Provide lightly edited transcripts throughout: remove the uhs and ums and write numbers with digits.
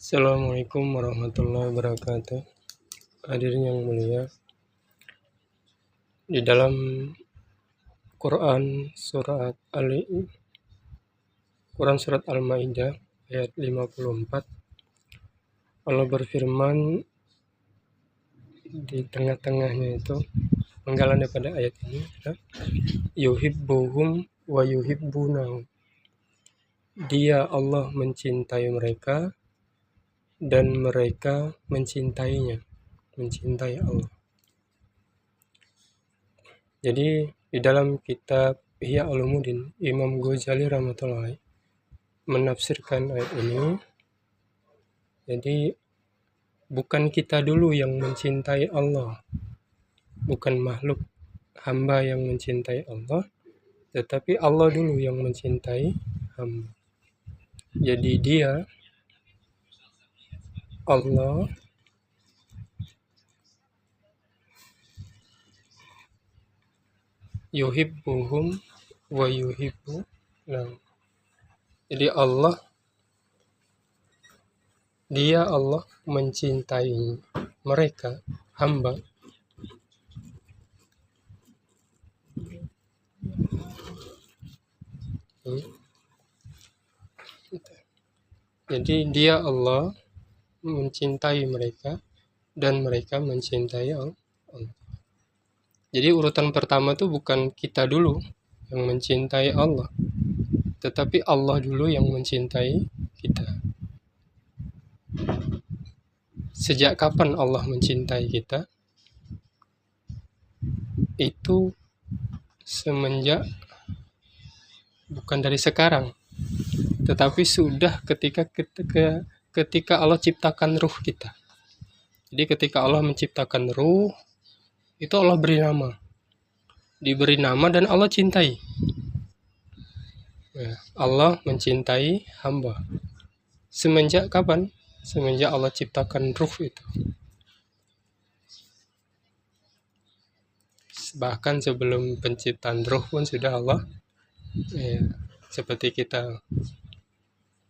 Assalamualaikum warahmatullahi wabarakatuh. Hadirin yang mulia, di dalam Quran surat Al-Maidah ayat 54, Allah berfirman di tengah-tengahnya itu, penggalan daripada ayat ini adalah yuhibbuhum wa yuhibbunahu. Dia Allah mencintai mereka dan mereka mencintainya, mencintai Allah. Jadi di dalam kitab Ihya Ulumuddin, Imam Ghazali rahmatullahi menafsirkan ayat ini. Jadi bukan kita dulu yang mencintai Allah, bukan makhluk hamba yang mencintai Allah, tetapi Allah dulu yang mencintai hamba. Jadi dia Allah yuhibbuhum wa yuhibbunahum. Jadi dia Allah mencintai mereka, hamba. Jadi dia Allah mencintai mereka dan mereka mencintai Allah. Jadi urutan pertama tuh bukan kita dulu yang mencintai Allah, tetapi Allah dulu yang mencintai kita. Sejak kapan Allah mencintai kita? Itu semenjak, bukan dari sekarang, tetapi sudah ketika Allah ciptakan ruh kita. Jadi ketika Allah menciptakan ruh, itu Allah beri nama. Diberi nama dan Allah cintai. Allah mencintai hamba. Semenjak kapan? Semenjak Allah ciptakan ruh itu. Bahkan sebelum penciptaan ruh pun sudah Allah. Seperti kita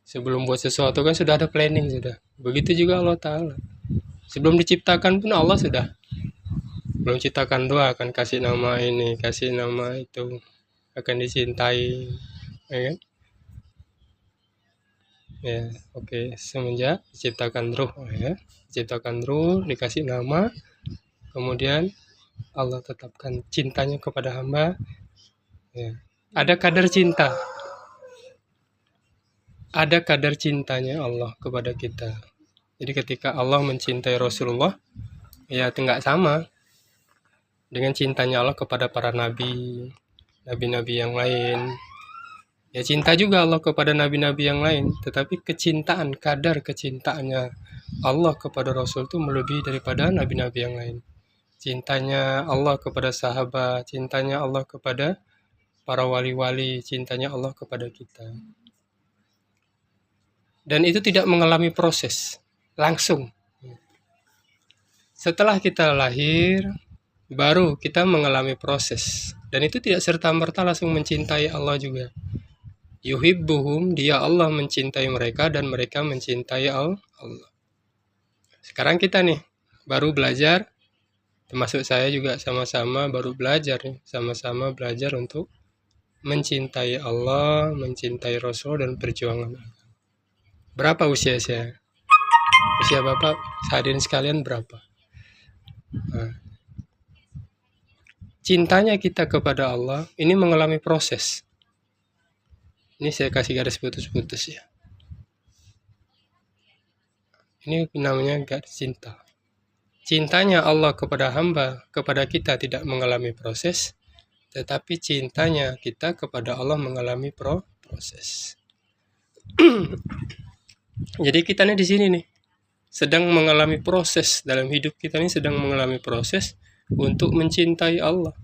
sebelum buat sesuatu kan sudah ada planning sudah. Begitu juga Allah Ta'ala. Sebelum diciptakan pun Allah sudah. Belum ciptakan doa akan kasih nama ini, kasih nama itu, akan dicintai, ya kan? Semenjak diciptakan ruh, diciptakan ruh, dikasih nama, kemudian Allah tetapkan cintanya kepada hamba. Ada kadar cinta, ada kadar cintanya Allah kepada kita. Jadi ketika Allah mencintai Rasulullah, ya tidak sama dengan cintanya Allah kepada para nabi-nabi yang lain. Ya cinta juga Allah kepada nabi-nabi yang lain, tetapi kadar kecintaannya Allah kepada Rasul itu melebihi daripada nabi-nabi yang lain. Cintanya Allah kepada sahabat, cintanya Allah kepada para wali-wali, cintanya Allah kepada kita. Dan itu tidak mengalami proses, langsung. Setelah kita lahir, baru kita mengalami proses. Dan itu tidak serta-merta langsung mencintai Allah juga. Yuhibbuhum, dia Allah mencintai mereka dan mereka mencintai Allah. Sekarang kita nih, baru belajar, termasuk saya juga sama-sama baru belajar nih. Sama-sama belajar untuk mencintai Allah, mencintai Rasul dan perjuangan. Berapa usia saya? Usia Bapak, hadirin sekalian berapa? Cintanya kita kepada Allah ini mengalami proses. Ini saya kasih garis putus-putus ya. Ini namanya garis cinta. Cintanya Allah kepada hamba, kepada kita tidak mengalami proses, tetapi cintanya kita kepada Allah mengalami proses. Jadi kita nih di sini nih sedang mengalami proses dalam hidup kita, ini sedang mengalami proses untuk mencintai Allah.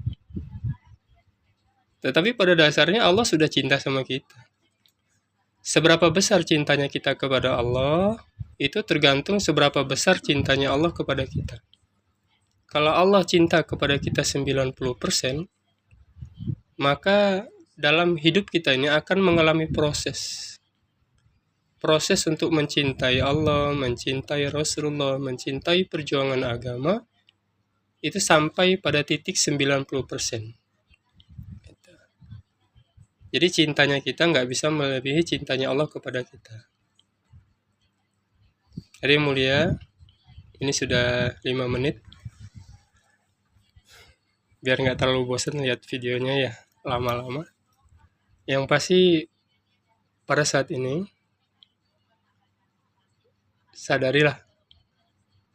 Tetapi pada dasarnya Allah sudah cinta sama kita. Seberapa besar cintanya kita kepada Allah, itu tergantung seberapa besar cintanya Allah kepada kita. Kalau Allah cinta kepada kita 90%, maka dalam hidup kita ini akan mengalami proses. proses untuk mencintai Allah, mencintai Rasulullah, mencintai perjuangan agama, itu sampai pada titik 90%. Jadi cintanya kita nggak bisa melebihi cintanya Allah kepada kita. Jadi mulia, ini sudah 5 menit. Biar nggak terlalu bosan lihat videonya ya, lama-lama. Yang pasti pada saat ini, sadarilah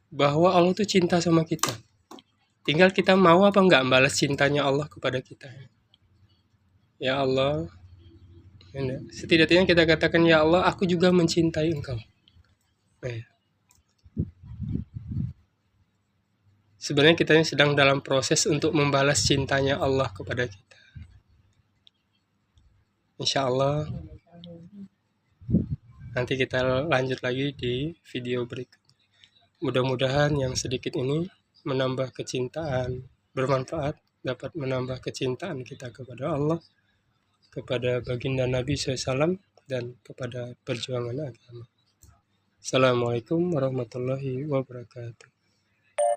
bahwa Allah tuh cinta sama kita. Tinggal kita mau apa nggak balas cintanya Allah kepada kita. Ya Allah, setidaknya kita katakan, ya Allah, aku juga mencintai Engkau. Sebenarnya kita ini sedang dalam proses untuk membalas cintanya Allah kepada kita. Insya Allah, nanti kita lanjut lagi di video berikut. Mudah-mudahan yang sedikit ini menambah kecintaan, bermanfaat, dapat menambah kecintaan kita kepada Allah, kepada baginda Nabi SAW, dan kepada perjuangan agama. Assalamualaikum warahmatullahi wabarakatuh.